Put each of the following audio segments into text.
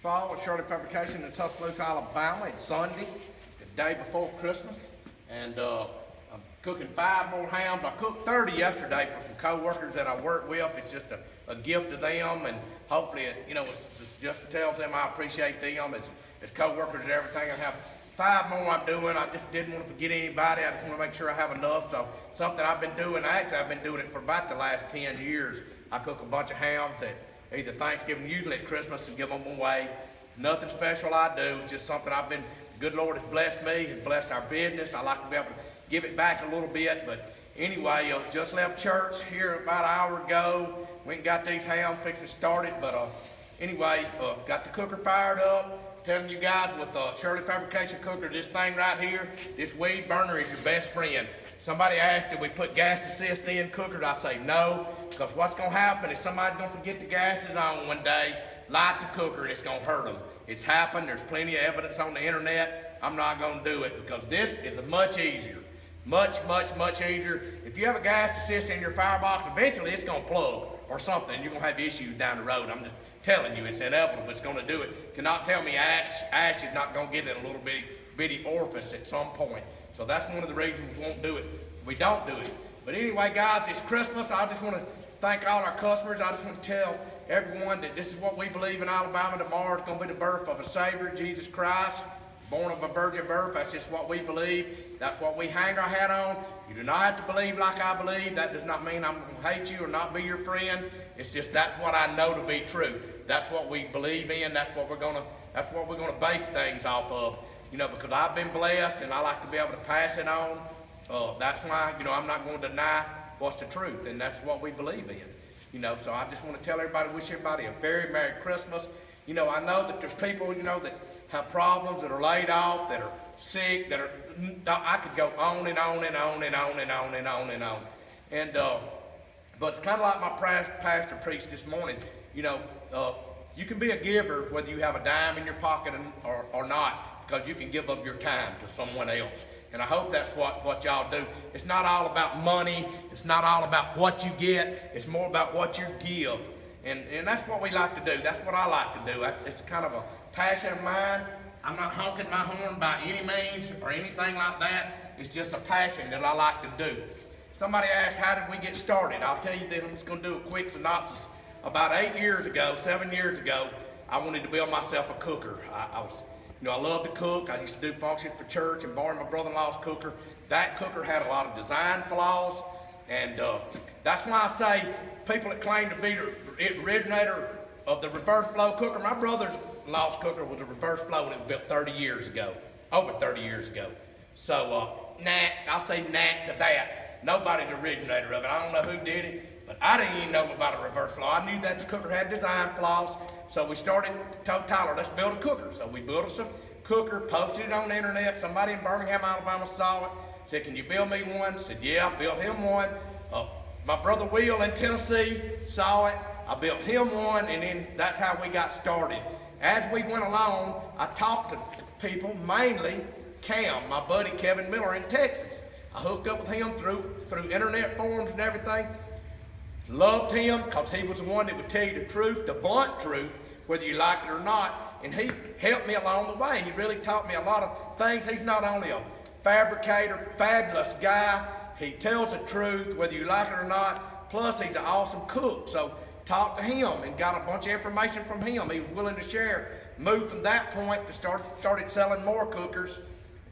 Fall with Shirley Fabrication in Tuscaloosa, Alabama. It's Sunday, the day before Christmas, and I'm cooking 5 more hams. I cooked 30 yesterday for some co-workers that I work with. It's just a gift to them, and hopefully, it just tells them I appreciate them as co-workers and everything. I have 5 more I'm doing. I just didn't want to forget anybody. I just want to make sure I have enough. So something I've been doing, actually I've been doing it for about the last 10 years. I cook a bunch of hams at either Thanksgiving, usually at Christmas, and give them away. Nothing special I do. It's just something the good Lord has blessed me, has blessed our business. I like to be able to give it back a little bit. But anyway, just left church here about an hour ago. Went and got these hams fixing to start it. But anyway, got the cooker fired up. Telling you guys with Shirley Fabrication cooker, this thing right here, this weed burner is your best friend. Somebody asked, did we put gas assist in cookers? I say no, because what's going to happen is somebody's going to forget the gas is on one day, light the cooker, and it's going to hurt them. It's happened. There's plenty of evidence on the internet. I'm not going to do it because this is much easier. Much easier. If you have a gas assist in your firebox, eventually it's going to plug or something. You're going to have issues down the road. I'm just telling you, it's inevitable. It's going to do it. Cannot tell me ash is not going to get in a little bitty orifice at some point. So that's one of the reasons we won't do it. We don't do it. But anyway, guys, it's Christmas. I just want to thank all our customers. I just want to tell everyone that this is what we believe in Alabama. Tomorrow is going to be the birth of a Savior, Jesus Christ, born of a virgin birth. That's just what we believe. That's what we hang our hat on. You do not have to believe like I believe. That does not mean I'm going to hate you or not be your friend. It's just that's what I know to be true. That's what we believe in. That's what we're gonna base things off of. Because I've been blessed and I like to be able to pass it on. That's why, I'm not going to deny what's the truth, and that's what we believe in. So I just want to tell everybody, wish everybody a very Merry Christmas. I know that there's people, that have problems, that are laid off, that are sick, I could go on and on and on and on and on and on and on. But it's kind of like my pastor preached this morning. You can be a giver whether you have a dime in your pocket or not, because you can give up your time to someone else. And I hope that's what y'all do. It's not all about money. It's not all about what you get. It's more about what you give. And that's what we like to do. That's what I like to do. It's kind of a passion of mine. I'm not honking my horn by any means or anything like that. It's just a passion that I like to do. Somebody asked, how did we get started? I'll tell you that. I'm just going to do a quick synopsis. About 7 years ago, I wanted to build myself a cooker. I love to cook. I used to do functions for church and borrow my brother-in-law's cooker. That cooker had a lot of design flaws, and that's why I say people that claim to be the originator of the reverse flow cooker, my brother-in-law's cooker was a reverse flow and it was built 30 years ago, over 30 years ago. So, I'll say to that. Nobody's the originator of it. I don't know who did it, but I didn't even know about a reverse flow. I knew that the cooker had design flaws, so we started, told Tyler, let's build a cooker. So we built us a cooker, posted it on the internet. Somebody in Birmingham, Alabama saw it, said, can you build me one? Said, yeah, I built him one. My brother Will in Tennessee saw it. I built him one, and then that's how we got started. As we went along, I talked to people, mainly Cam, my buddy Kevin Miller in Texas. I hooked up with him through internet forums and everything. Loved him because he was the one that would tell you the truth, the blunt truth, whether you liked it or not. And he helped me along the way. He really taught me a lot of things. He's not only a fabricator, fabulous guy. He tells the truth, whether you like it or not. Plus, he's an awesome cook. So talked to him and got a bunch of information from him. He was willing to share. Moved from that point to started selling more cookers.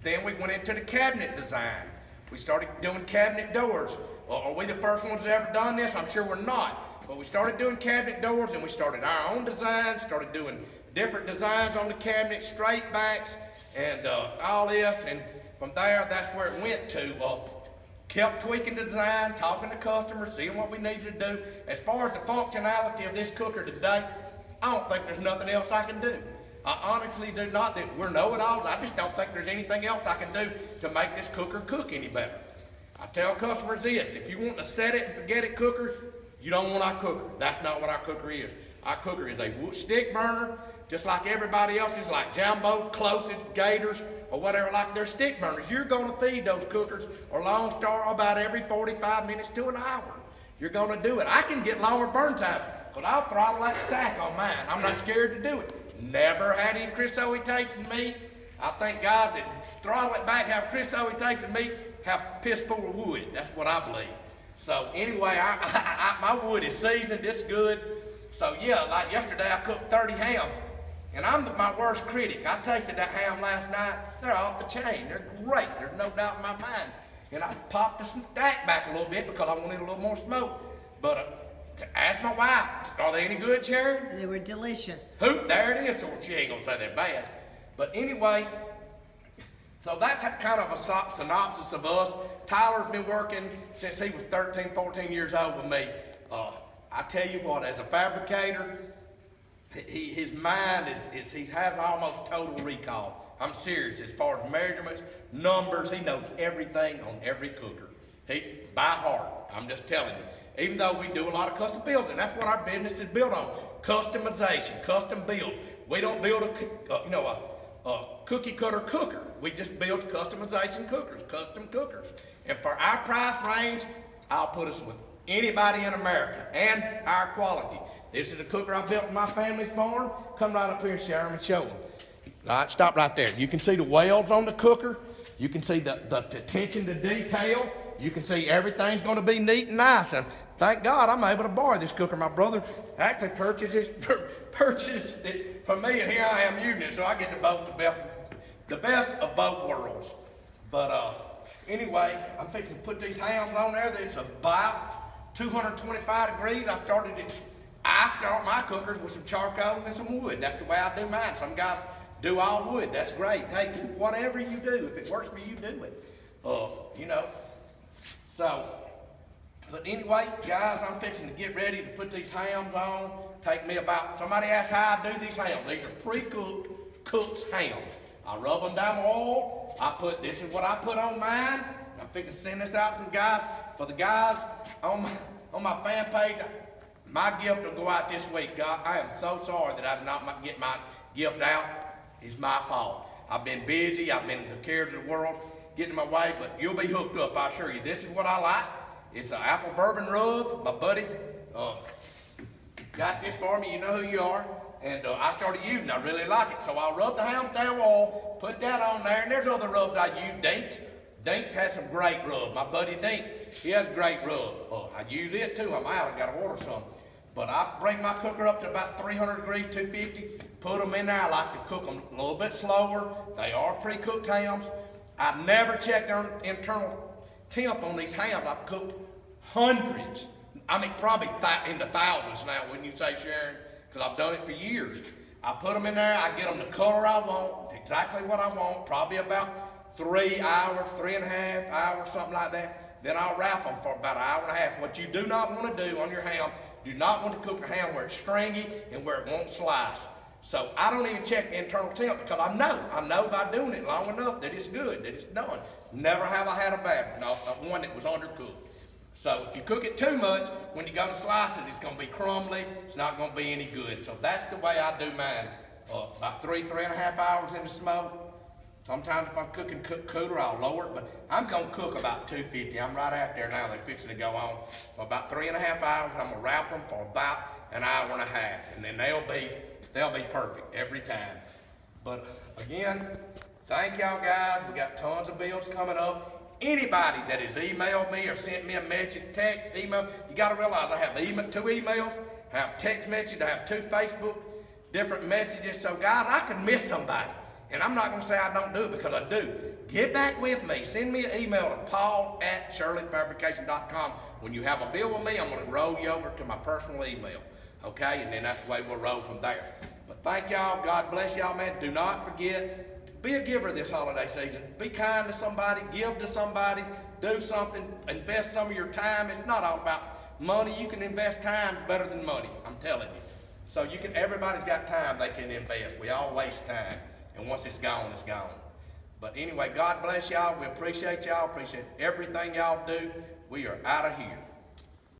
Then we went into the cabinet design. We started doing cabinet doors. Well, are we the first ones that ever done this? I'm sure we're not. But we started doing cabinet doors, and we started our own designs, started doing different designs on the cabinet, straight backs, and all this. And from there, that's where it went to. Kept tweaking the design, talking to customers, seeing what we needed to do. As far as the functionality of this cooker today, I don't think there's nothing else I can do. I honestly do not that we're know-it-alls. I just don't think there's anything else I can do to make this cooker cook any better. I tell customers this, if you want to set it and forget it cooker, you don't want our cooker. That's not what our cooker is. Our cooker is a wood stick burner, just like everybody else's, like Jumbo, Closest, Gators, or whatever, like their stick burners. You're going to feed those cookers or Lone Star about every 45 minutes to an hour. You're going to do it. I can get longer burn times, but I'll throttle that stack on mine. I'm not scared to do it. Never had any crustacean meat. I think guys that throttle it back have crustacean meat have piss poor wood. That's what I believe. So anyway, my wood is seasoned. It's good. So yeah, like yesterday I cooked 30 hams. And I'm my worst critic. I tasted that ham last night. They're off the chain. They're great. There's no doubt in my mind. And I popped the stack back a little bit because I wanted a little more smoke. But to ask my wife, are they any good, Sharon? They were delicious. There it is. So she ain't gonna say they're bad. But anyway, so that's kind of a synopsis of us. Tyler's been working since he was 13, 14 years old with me. I tell you what, as a fabricator, his mind he has almost total recall. I'm serious. As far as measurements, numbers, he knows everything on every cooker. By heart. I'm just telling you. Even though we do a lot of custom building, that's what our business is built on. Customization, custom builds. We don't build a cookie cutter cooker. We just build customization cookers, custom cookers. And for our price range, I'll put us with anybody in America and our quality. This is the cooker I built in my family's farm. Come right up here and share them and show them. All right, stop right there. You can see the welds on the cooker. You can see the attention to detail. You can see everything's going to be neat and nice. And thank God I'm able to borrow this cooker. My brother actually purchased it for me, and here I am using it, so I get the best of both worlds. But anyway, I'm fixing to put these hams on there. It's about 225 degrees. I start my cookers with some charcoal and some wood. That's the way I do mine. Some guys do all wood. That's great. Take whatever you do. If it works for you, do it. So, but anyway, guys, I'm fixing to get ready to put these hams on. Somebody asked how I do these hams. These are pre-cooked, cooked hams. I rub them down with oil. This is what I put on mine. I'm fixing to send this out to some guys. For the guys on my fan page, my gift will go out this week. God, I am so sorry that I did not get my gift out. It's my fault. I've been busy. I've been the cares of the world getting in my way, but you'll be hooked up, I assure you. This is what I like. It's an apple bourbon rub. My buddy got this for me. You know who you are. And I started using it. I really like it. So I'll rub the hams down with oil, put that on there, and there's other rubs I use. Dink's has some great rub. My buddy Dink, he has a great rub. I use it too. I'm out. I got to order some. But I bring my cooker up to about 300 degrees, 250, put them in there. I like to cook them a little bit slower. They are pre-cooked hams. I never checked their internal temp on these hams. I've cooked hundreds. I mean, probably into thousands now, wouldn't you say, Sharon? Because I've done it for years. I put them in there. I get them the color I want, exactly what I want, probably about 3 hours, 3.5 hours, something like that. Then I'll wrap them for about 1.5 hours. What you do not want to do on your ham, do not want to cook a ham where it's stringy and where it won't slice. So I don't even check the internal temp because I know by doing it long enough that it's good, that it's done. Never have I had a bad one, one that was undercooked. So if you cook it too much, when you go to slice it, it's going to be crumbly. It's not going to be any good. So that's the way I do mine. About 3.5 hours in the smoke. Sometimes if I'm cooking cooler, I'll lower it, but I'm going to cook about 250. I'm right out there now. They're fixing to go on. For about 3.5 hours, I'm going to wrap them for about 1.5 hours. And then they'll be perfect every time. But again, thank y'all guys. We got tons of bills coming up. Anybody that has emailed me or sent me a message, text, email, you got to realize I have 2 emails, I have text messages, I have 2 Facebook, different messages. So guys, I can miss somebody. And I'm not going to say I don't do it because I do. Get back with me. Send me an email to paul@shirleyfabrication.com. When you have a bill with me, I'm going to roll you over to my personal email. Okay? And then that's the way we'll roll from there. But thank y'all. God bless y'all, man. Do not forget, be a giver this holiday season. Be kind to somebody. Give to somebody. Do something. Invest some of your time. It's not all about money. You can invest time better than money. I'm telling you. So everybody's got time they can invest. We all waste time. And once it's gone, it's gone. But anyway, God bless y'all. We appreciate y'all. Appreciate everything y'all do. We are out of here.